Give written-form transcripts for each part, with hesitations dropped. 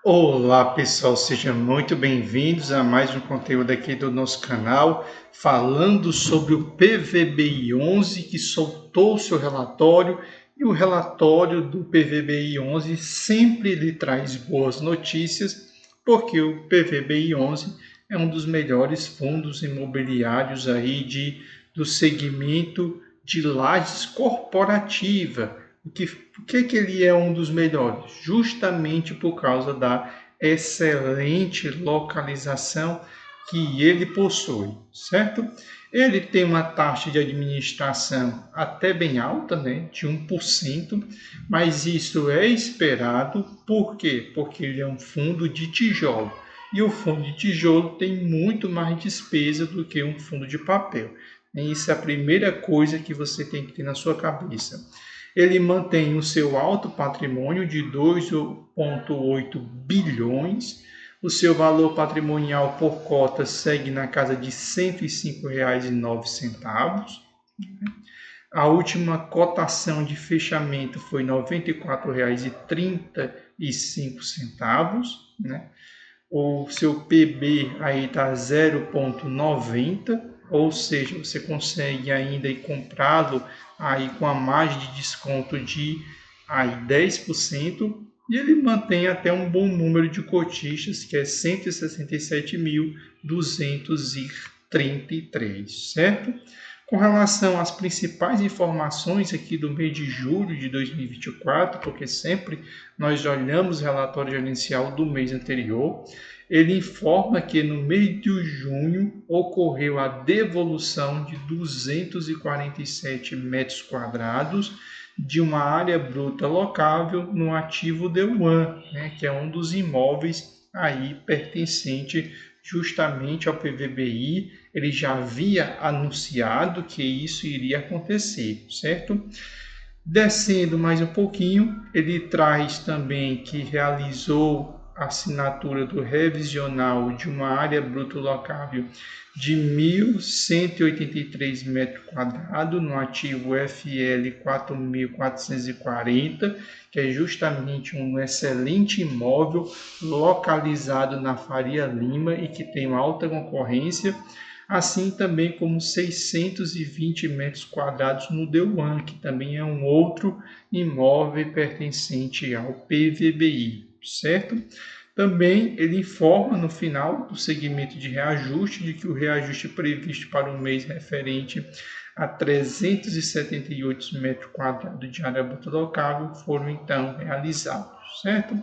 Olá pessoal, sejam muito bem-vindos a mais um conteúdo aqui do nosso canal, falando sobre o PVBI 11 que soltou o seu relatório, e o relatório do PVBI 11 sempre lhe traz boas notícias, porque o PVBI 11 é um dos melhores fundos imobiliários aí do segmento de lajes corporativa. Por que ele é um dos melhores? Justamente por causa da excelente localização que ele possui, certo? Ele tem uma taxa de administração até bem alta, né, de 1%, mas isso é esperado, por quê? Porque ele é um fundo de tijolo. E o fundo de tijolo tem muito mais despesa do que um fundo de papel. E isso é a primeira coisa que você tem que ter na sua cabeça. Ele mantém o seu alto patrimônio de 2,8 bilhões. O seu valor patrimonial por cota segue na casa de R$ 105,09. A última cotação de fechamento foi R$ 94,35, né? O seu PB aí está 0,90, ou seja, você consegue ainda comprá-lo aí com a margem de desconto de aí 10%, e ele mantém até um bom número de cotistas, que é 167.233, certo? Com relação às principais informações aqui do mês de julho de 2024, porque sempre nós olhamos o relatório gerencial do mês anterior, ele informa que no mês de junho ocorreu a devolução de 247 metros quadrados de uma área bruta locável no ativo D1, né, que é um dos imóveis aí pertencente justamente ao PVBI. Ele já havia anunciado que isso iria acontecer, certo? Descendo mais um pouquinho, ele traz também que realizou a assinatura do revisional de uma área bruta locável de 1.183 metros quadrados no ativo FL 4.440, que é justamente um excelente imóvel localizado na Faria Lima e que tem uma alta concorrência, assim também como 620 metros quadrados no D1, que também é um outro imóvel pertencente ao PVBI, certo? Também ele informa no final do segmento de reajuste de que o reajuste previsto para o mês referente a 378 metros quadrados de área bruta locável foram então realizados, certo?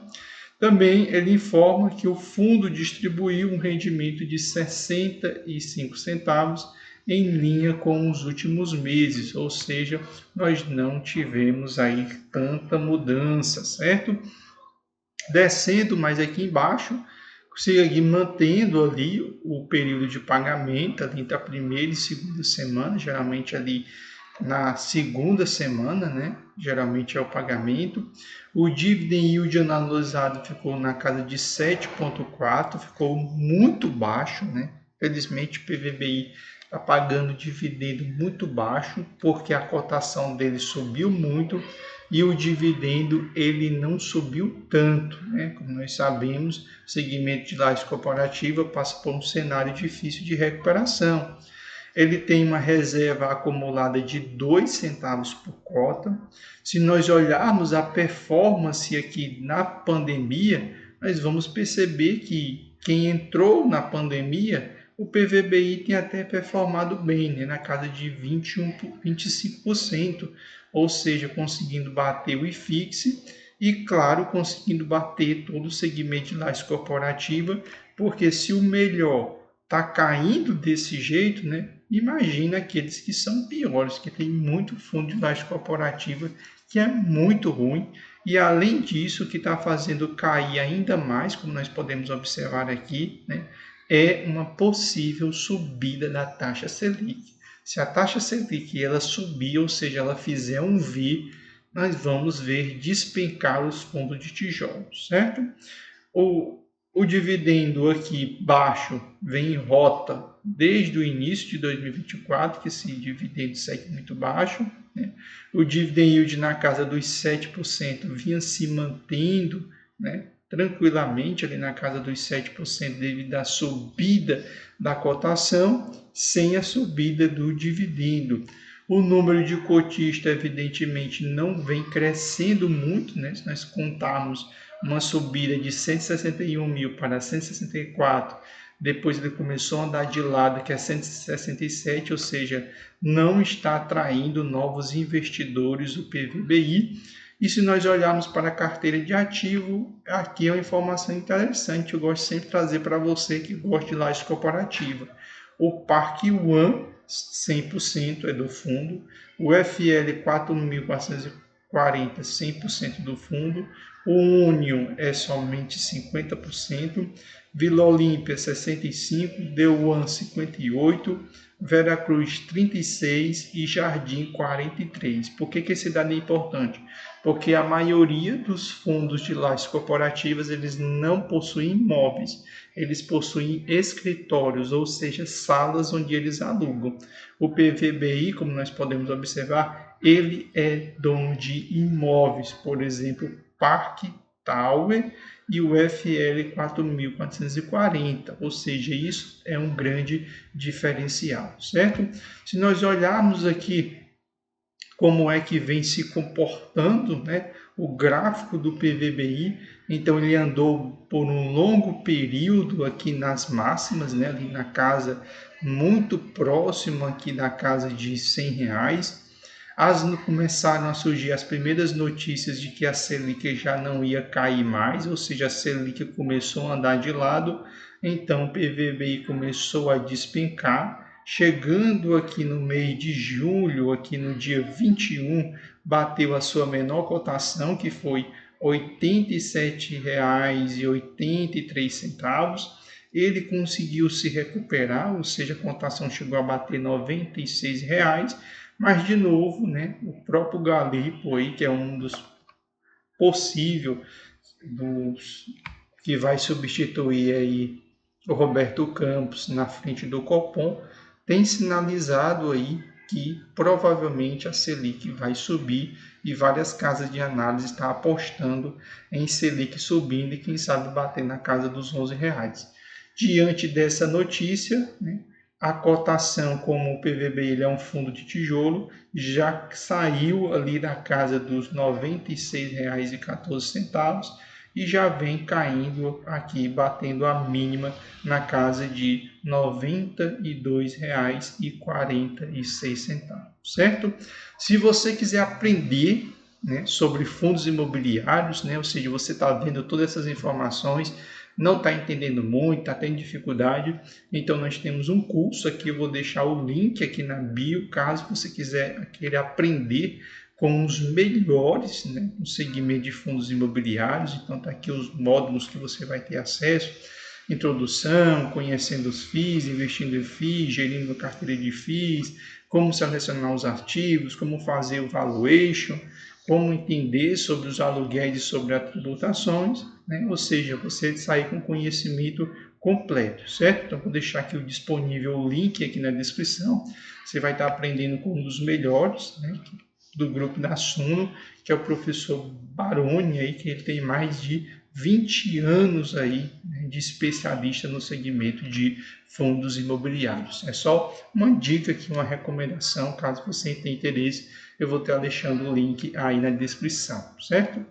Também ele informa que o fundo distribuiu um rendimento de 65 centavos em linha com os últimos meses, ou seja, nós não tivemos aí tanta mudança, certo? Descendo mais aqui embaixo, segue mantendo ali o período de pagamento ali entre a primeira e segunda semana, geralmente ali na segunda semana, né? Geralmente é o pagamento. O dividend yield analisado ficou na casa de 7,4, ficou muito baixo, né? Felizmente o PVBI está pagando dividendo muito baixo, porque a cotação dele subiu muito e o dividendo ele não subiu tanto, né? Como nós sabemos, o segmento de lajes corporativa passa por um cenário difícil de recuperação. Ele tem uma reserva acumulada de 2 centavos por cota. Se nós olharmos a performance aqui na pandemia, nós vamos perceber que quem entrou na pandemia, o PVBI tem até performado bem, né, na casa de 21, 25%, ou seja, conseguindo bater o IFIX e, claro, conseguindo bater todo o segmento de lajes corporativa, porque se o melhor está caindo desse jeito, né? Imagina aqueles que são piores, que tem muito fundo de laje corporativa que é muito ruim. E além disso, o que está fazendo cair ainda mais, como nós podemos observar aqui, né, é uma possível subida da taxa Selic. Se a taxa Selic ela subir, ou seja, ela fizer um V, nós vamos ver despencar os fundos de tijolos, certo? O dividendo aqui baixo vem em rota desde o início de 2024, que esse dividendo segue muito baixo, né? O dividend yield na casa dos 7% vinha se mantendo, né, tranquilamente ali na casa dos 7% devido à subida da cotação, sem a subida do dividendo. O número de cotistas, evidentemente, não vem crescendo muito, né? Se nós contarmos uma subida de 161 mil para 164, depois ele começou a andar de lado, que é 167, ou seja, não está atraindo novos investidores o PVBI. E se nós olharmos para a carteira de ativo, aqui é uma informação interessante, eu gosto sempre de trazer para você que gosta de laje corporativa. O Park One, 100% é do fundo, o FL 4.440, 100% do fundo, o Union é somente 50%, Vila Olímpia 65%, The One 58%, Veracruz 36% e Jardim 43%. Por que esse dado é importante? Porque a maioria dos fundos de lajes corporativas eles não possuem imóveis, eles possuem escritórios, ou seja, salas onde eles alugam. O PVBI, como nós podemos observar, ele é dono de imóveis, por exemplo, Park Tower e o FL 4.440, ou seja, isso é um grande diferencial, certo? Se nós olharmos aqui como é que vem se comportando, né, o gráfico do PVBI, então ele andou por um longo período aqui nas máximas, né, ali na casa, muito próximo aqui da casa de R$100, começaram a surgir as primeiras notícias de que a Selic já não ia cair mais, ou seja, a Selic começou a andar de lado, então o PVBI começou a despencar, chegando aqui no mês de julho, aqui no dia 21, bateu a sua menor cotação, que foi R$ 87,83. Ele conseguiu se recuperar, ou seja, a cotação chegou a bater R$ 96, mas de novo, né, o próprio Galipo aí, que é um dos possíveis que vai substituir aí o Roberto Campos na frente do Copom, tem sinalizado aí que provavelmente a Selic vai subir e várias casas de análise estão apostando em Selic subindo e quem sabe bater na casa dos R$11. Diante dessa notícia, né, a cotação, como o PVB ele é um fundo de tijolo, já saiu ali da casa dos R$ 96,14 e já vem caindo aqui, batendo a mínima na casa de R$ 92,46, certo? Se você quiser aprender, né, sobre fundos imobiliários, né, ou seja, você está vendo todas essas informações, não está entendendo muito, está tendo dificuldade, então nós temos um curso aqui, eu vou deixar o link aqui na bio, caso você queira aprender com os melhores, né, no segmento de fundos imobiliários. Então está aqui os módulos que você vai ter acesso: introdução, conhecendo os FIIs, investindo em FIIs, gerindo carteira de FIIs, como selecionar os ativos, como fazer o valuation, como entender sobre os aluguéis e sobre as tributações, né? Ou seja, você sair com conhecimento completo, certo? Então, vou deixar aqui disponível o link aqui na descrição. Você vai estar aprendendo com um dos melhores, né, do grupo da Suno, que é o professor Baroni, aí, que ele tem mais de 20 anos aí, né, de especialista no segmento de fundos imobiliários. É só uma dica aqui, uma recomendação, caso você tenha interesse, eu vou estar deixando o link aí na descrição, certo?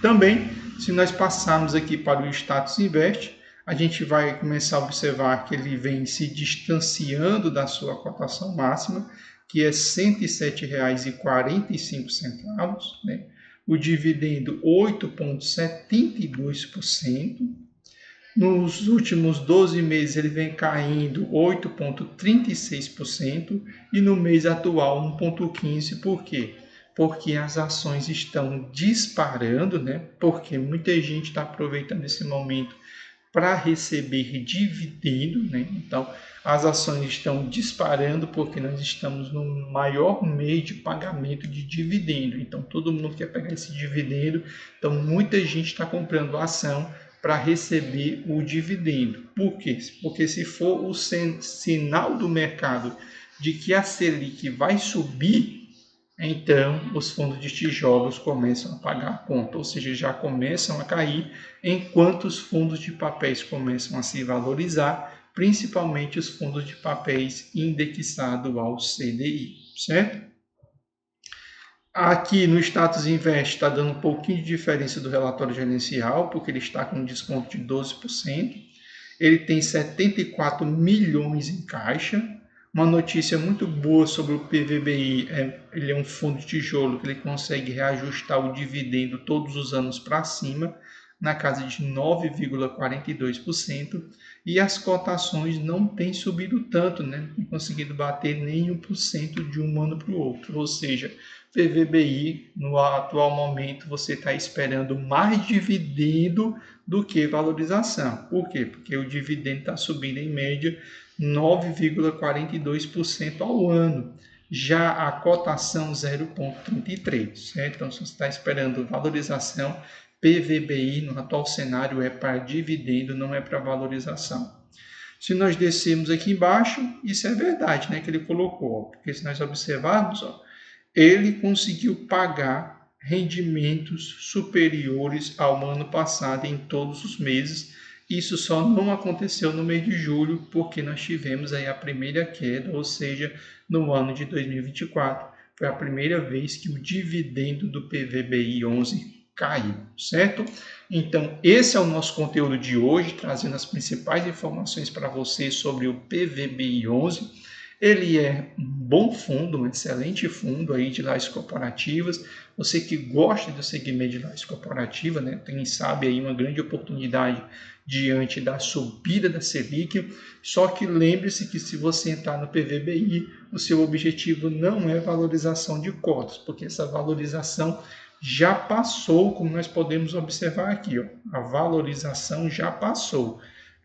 Também, se nós passarmos aqui para o Status Invest, a gente vai começar a observar que ele vem se distanciando da sua cotação máxima, que é R$ 107,45, né? O dividendo 8,72%. Nos últimos 12 meses ele vem caindo 8,36% e no mês atual 1,15%. Por quê? Porque as ações estão disparando, né? Porque muita gente está aproveitando esse momento para receber dividendo, né? Então, as ações estão disparando porque nós estamos no maior mês de pagamento de dividendo. Então, todo mundo quer pegar esse dividendo. Então, muita gente está comprando ação para receber o dividendo. Por quê? Porque se for o sinal do mercado de que a Selic vai subir, então os fundos de tijolos começam a pagar a conta, ou seja, já começam a cair, enquanto os fundos de papéis começam a se valorizar, principalmente os fundos de papéis indexados ao CDI, certo? Aqui no Status Invest está dando um pouquinho de diferença do relatório gerencial, porque ele está com um desconto de 12%. Ele tem 74 milhões em caixa. Uma notícia muito boa sobre o PVBI, ele é um fundo de tijolo que ele consegue reajustar o dividendo todos os anos para cima, na casa de 9,42%, e as cotações não têm subido tanto, né? Não tem conseguido bater nem 1% de um ano para o outro, ou seja, PVBI, no atual momento, você está esperando mais dividendo do que valorização. Por quê? Porque o dividendo está subindo em média 9,42% ao ano. Já a cotação 0,33, certo? Então, se você está esperando valorização, PVBI no atual cenário é para dividendo, não é para valorização. Se nós descermos aqui embaixo, isso é verdade, né? Que ele colocou, porque se nós observarmos, ele conseguiu pagar rendimentos superiores ao ano passado em todos os meses. Isso só não aconteceu no mês de julho, porque nós tivemos aí a primeira queda, ou seja, no ano de 2024. Foi a primeira vez que o dividendo do PVBI 11 caiu, certo? Então, esse é o nosso conteúdo de hoje, trazendo as principais informações para você sobre o PVBI 11. Ele é um bom fundo, um excelente fundo aí de lajes corporativas. Você que gosta do segmento de lajes corporativa, né, tem, sabe, aí uma grande oportunidade diante da subida da Selic. Só que lembre-se que se você entrar no PVBI, o seu objetivo não é valorização de cotas, porque essa valorização já passou, como nós podemos observar aqui, ó, a valorização já passou.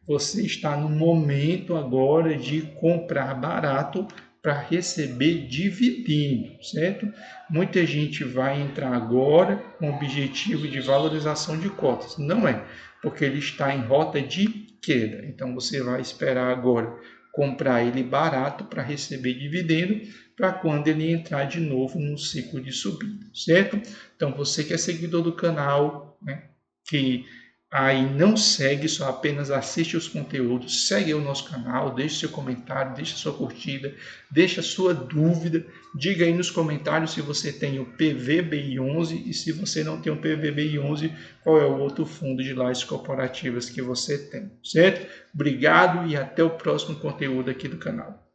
Você está no momento agora de comprar barato para receber dividendo, certo? Muita gente vai entrar agora com o objetivo de valorização de cotas. Não é, porque ele está em rota de queda. Então você vai esperar agora comprar ele barato para receber dividendo, para quando ele entrar de novo no ciclo de subida, certo? Então você que é seguidor do canal, né, que aí não segue, só apenas assiste os conteúdos, segue o nosso canal, deixe seu comentário, deixe sua curtida, deixe a sua dúvida, diga aí nos comentários se você tem o PVBI 11 e se você não tem o PVBI 11, qual é o outro fundo de lajes corporativas que você tem, certo? Obrigado e até o próximo conteúdo aqui do canal.